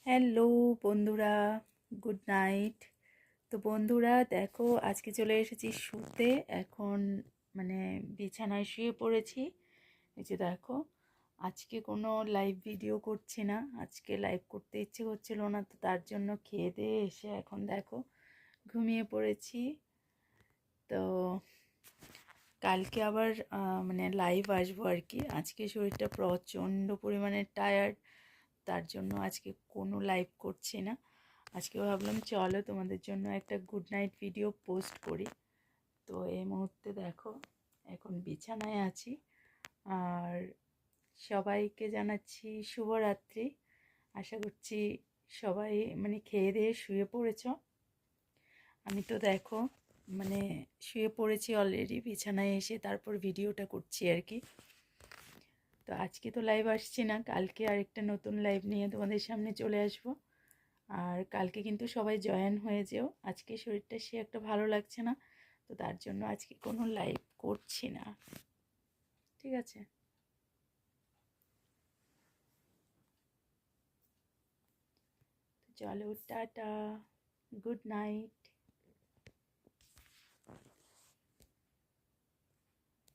Hello বন্ধুরা, good night. তো বন্ধুরা দেখো, আজকে চলে এসেছি শুতে। এখন মানে বিছানায় শুয়ে পড়েছি। এই যে দেখো, আজকে কোনো লাইভ ভিডিও করছি না, আজকে লাইভ করতে ইচ্ছে করছিল না, তো তার জন্য খেয়ে দিয়ে এসে এখন দেখো ঘুমিয়ে পড়েছি। তো কালকে আবার মানে লাইভ আসবো আর কি। আজকে শরীরটা প্রচণ্ড পরিমাণে টায়ার্ড, তার জন্য আজকে কোনো লাইভ করছি না। আজকে ভাবলাম চলো তোমাদের জন্য একটা গুড নাইট ভিডিও পোস্ট করি। তো এই মুহূর্তে দেখো এখন বিছানায় আছি, আর সবাইকে জানাচ্ছি শুভরাত্রি। আশা করছি সবাই মানে খেয়ে দিয়ে শুয়ে পড়েছো। আমি তো দেখো মানে শুয়ে পড়েছি অলরেডি, বিছানায় এসে তারপর ভিডিওটা করছি আর কি। তো আজকে তো লাইভ আসছি না, কালকে আরেকটা নতুন লাইভ নিয়ে তোমাদের সামনে চলে আসবো। আর কালকে কিন্তু সবাই জয়েন হয়ে যেও। আজকে শরীরটা সে একটা ভালো লাগছে না, তো তার জন্য আজকে কোনো লাইভ করছি না, ঠিক আছে? তো চলো, টাটা, গুড নাইট।